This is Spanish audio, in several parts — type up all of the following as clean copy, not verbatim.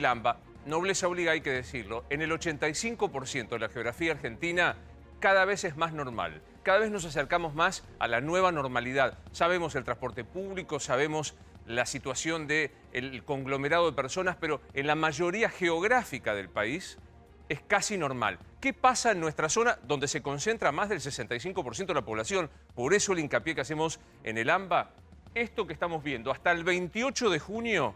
El AMBA, nobleza obliga, hay que decirlo, en el 85% de la geografía argentina cada vez es más normal. Cada vez nos acercamos más a la nueva normalidad. Sabemos el transporte público, sabemos la situación del conglomerado de personas, pero en la mayoría geográfica del país es casi normal. ¿Qué pasa en nuestra zona donde se concentra más del 65% de la población? Por eso el hincapié que hacemos en el AMBA. Esto que estamos viendo, hasta el 28 de junio...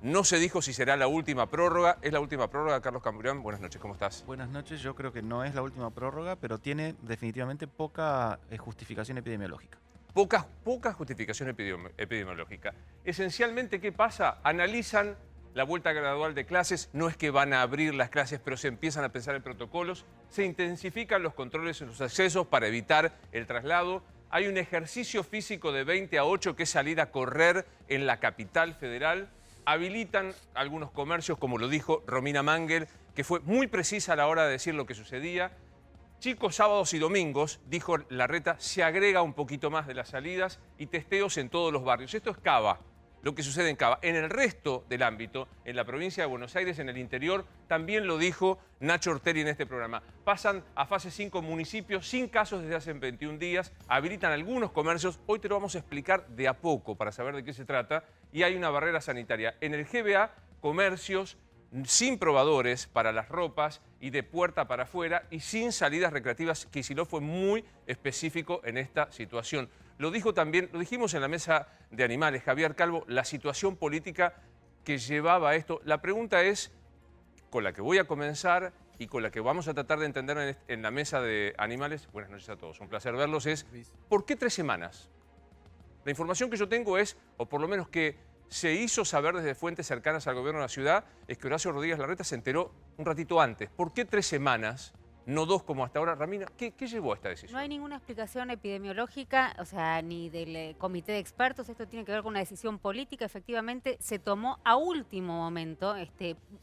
No se dijo si será la última prórroga. ¿Es la última prórroga, Carlos Camburián? Buenas noches, ¿cómo estás? Buenas noches, yo creo que no es la última prórroga, pero tiene definitivamente poca justificación epidemiológica. Poca justificación epidemiológica. Esencialmente, ¿qué pasa? Analizan la vuelta gradual de clases. No es que van a abrir las clases, pero se empiezan a pensar en protocolos. Se intensifican los controles en los accesos para evitar el traslado. Hay un ejercicio físico de 20 a 8 que es salir a correr en la capital federal. Habilitan algunos comercios, como lo dijo Romina Mangel, que fue muy precisa a la hora de decir lo que sucedía. Chicos, sábados y domingos, dijo Larreta, se agrega un poquito más de las salidas y testeos en todos los barrios. Esto es Cava, lo que sucede en Cava. En el resto del ámbito, en la provincia de Buenos Aires, en el interior, también lo dijo Nacho Ortelli en este programa. Pasan a fase 5 municipios sin casos desde hace 21 días, habilitan algunos comercios. Hoy te lo vamos a explicar de a poco para saber de qué se trata. Y hay una barrera sanitaria. En el GBA, comercios sin probadores para las ropas y de puerta para afuera y sin salidas recreativas. Kicillof fue muy específico en esta situación. Lo dijo también, lo dijimos en la mesa de animales, Javier Calvo, la situación política que llevaba a esto. La pregunta es, con la que voy a comenzar y con la que vamos a tratar de entender en la mesa de animales, buenas noches a todos, un placer verlos, es ¿por qué 3 semanas? La información que yo tengo es, o por lo menos que se hizo saber desde fuentes cercanas al gobierno de la ciudad, es que Horacio Rodríguez Larreta se enteró un ratito antes. ¿Por qué 3 semanas, no 2 como hasta ahora? Ramina, ¿qué llevó a esta decisión? No hay ninguna explicación epidemiológica, o sea, ni del comité de expertos. Esto tiene que ver con una decisión política. Efectivamente, se tomó a último momento,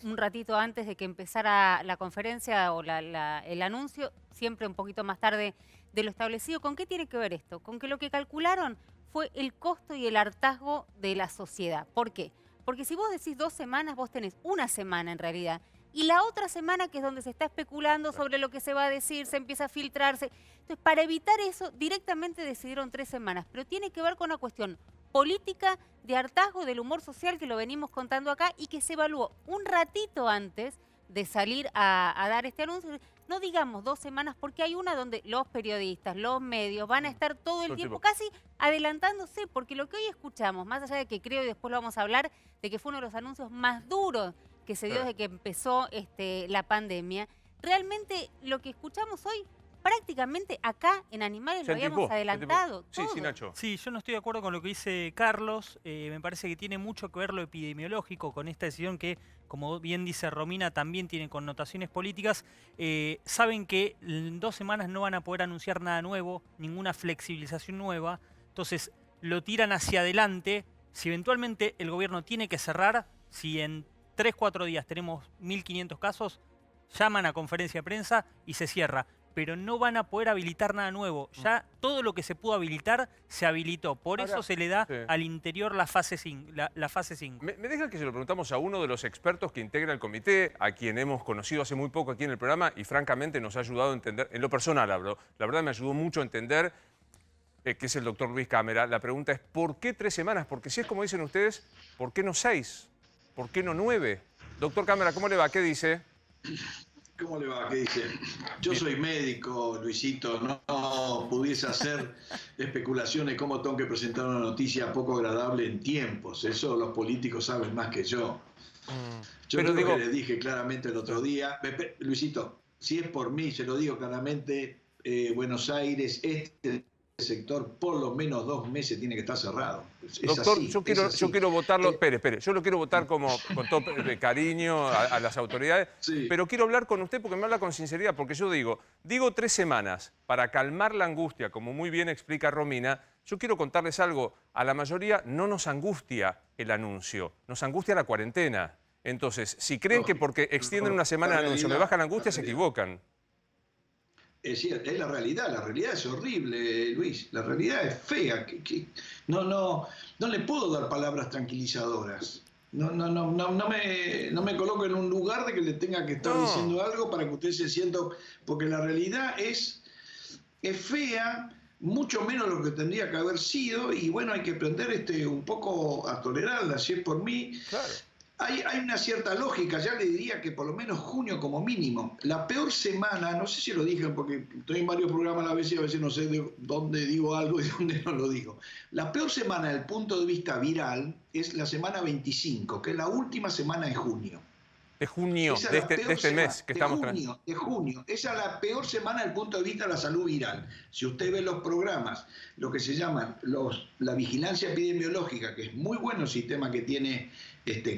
un ratito antes de que empezara la conferencia o el anuncio, siempre un poquito más tarde de lo establecido. ¿Con qué tiene que ver esto? Con que lo que calcularon fue el costo y el hartazgo de la sociedad. ¿Por qué? Porque si vos decís 2 semanas, vos tenés una semana en realidad. Y la otra semana, que es donde se está especulando sobre lo que se va a decir, se empieza a filtrarse. Entonces, para evitar eso, directamente decidieron 3 semanas. Pero tiene que ver con una cuestión política de hartazgo del humor social que lo venimos contando acá y que se evaluó un ratito antes de salir a dar este anuncio. No digamos 2 semanas, porque hay una donde los periodistas, los medios van a estar todo el tiempo casi adelantándose, porque lo que hoy escuchamos, más allá de que creo, y después lo vamos a hablar, de que fue uno de los anuncios más duros que se dio desde que empezó la pandemia, realmente lo que escuchamos hoy, prácticamente acá en Animales lo habíamos adelantado. Sí, sí, Nacho. Sí, yo no estoy de acuerdo con lo que dice Carlos. Me parece que tiene mucho que ver lo epidemiológico con esta decisión que, como bien dice Romina, también tiene connotaciones políticas. Saben que en 2 semanas no van a poder anunciar nada nuevo, ninguna flexibilización nueva. Entonces lo tiran hacia adelante. Si eventualmente el gobierno tiene que cerrar, si en 3 o 4 días tenemos 1.500 casos, llaman a conferencia de prensa y se cierra. Pero no van a poder habilitar nada nuevo. Ya todo lo que se pudo habilitar se habilitó. Por eso se le da al interior la fase 5. ¿Me deja que se lo preguntamos a uno de los expertos que integra el comité, a quien hemos conocido hace muy poco aquí en el programa y francamente nos ha ayudado a entender, en lo personal hablo, la verdad me ayudó mucho a entender, que es el doctor Luis Cámara. La pregunta es, ¿por qué 3 semanas? Porque si es como dicen ustedes, ¿por qué no 6? ¿Por qué no 9? Doctor Cámara, ¿cómo le va? ¿Qué dice? ¿Cómo le va? ¿Qué dice? Yo soy médico, Luisito, no pudiese hacer especulaciones cómo tengo que presentar una noticia poco agradable en tiempos. Eso los políticos saben más que yo. Yo creo que les dije claramente el otro día, Luisito, si es por mí, se lo digo claramente, Buenos Aires, este sector, por lo menos 2 meses tiene que estar cerrado. Doctor, yo quiero votarlo, espere, yo lo quiero votar con todo cariño a las autoridades, pero quiero hablar con usted porque me habla con sinceridad, porque yo digo 3 semanas para calmar la angustia, como muy bien explica Romina. Yo quiero contarles algo, a la mayoría no nos angustia el anuncio, nos angustia la cuarentena. Entonces, si creen que porque extienden una semana el anuncio me baja la angustia, se equivocan. Es la realidad es horrible, Luis, la realidad es fea. No le puedo dar palabras tranquilizadoras. no me coloco en un lugar de que le tenga que estar diciendo algo para que usted se sienta, porque la realidad es fea, mucho menos lo que tendría que haber sido, y bueno, hay que aprender un poco a tolerarla. Si es por mí, Claro. hay una cierta lógica. Ya le diría que por lo menos junio como mínimo. La peor semana, no sé si lo dije porque estoy en varios programas a la vez y a veces no sé de dónde digo algo y de dónde no lo digo. La peor semana desde el punto de vista viral es la semana 25, que es la última semana de junio. De junio, Esa es de la peor este semana, mes que estamos tratando. de junio. Esa es la peor semana desde el punto de vista de la salud viral. Si usted ve los programas, lo que se llaman la vigilancia epidemiológica, que es muy bueno el sistema que tiene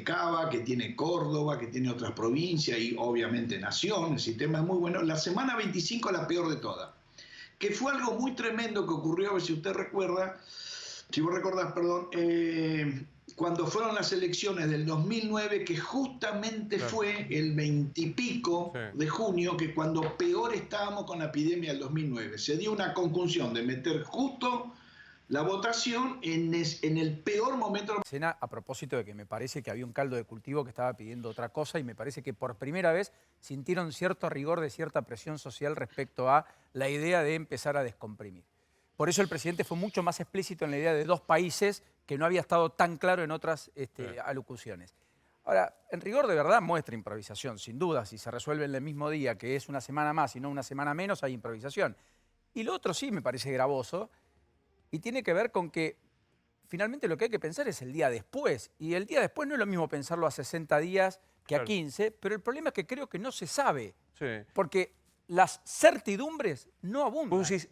Cava, que tiene Córdoba, que tiene otras provincias y obviamente Nación, el sistema es muy bueno. La semana 25 es la peor de todas. Que fue algo muy tremendo que ocurrió, a ver si usted recuerda, si vos recordás, perdón, cuando fueron las elecciones del 2009, que justamente fue el 20 y pico de junio, que cuando peor estábamos con la epidemia del 2009. Se dio una conjunción de meter justo la votación en el peor momento. Escena a propósito de que me parece que había un caldo de cultivo que estaba pidiendo otra cosa y me parece que por primera vez sintieron cierto rigor de cierta presión social respecto a la idea de empezar a descomprimir. Por eso el presidente fue mucho más explícito en la idea de 2 países que no había estado tan claro en otras alocuciones. Ahora, en rigor de verdad muestra improvisación, sin duda. Si se resuelve en el mismo día, que es una semana más y no una semana menos, hay improvisación. Y lo otro sí me parece gravoso y tiene que ver con que finalmente lo que hay que pensar es el día después. Y el día después no es lo mismo pensarlo a 60 días que a 15, pero el problema es que creo que no se sabe. Sí. Porque las certidumbres no abundan. Vos decís,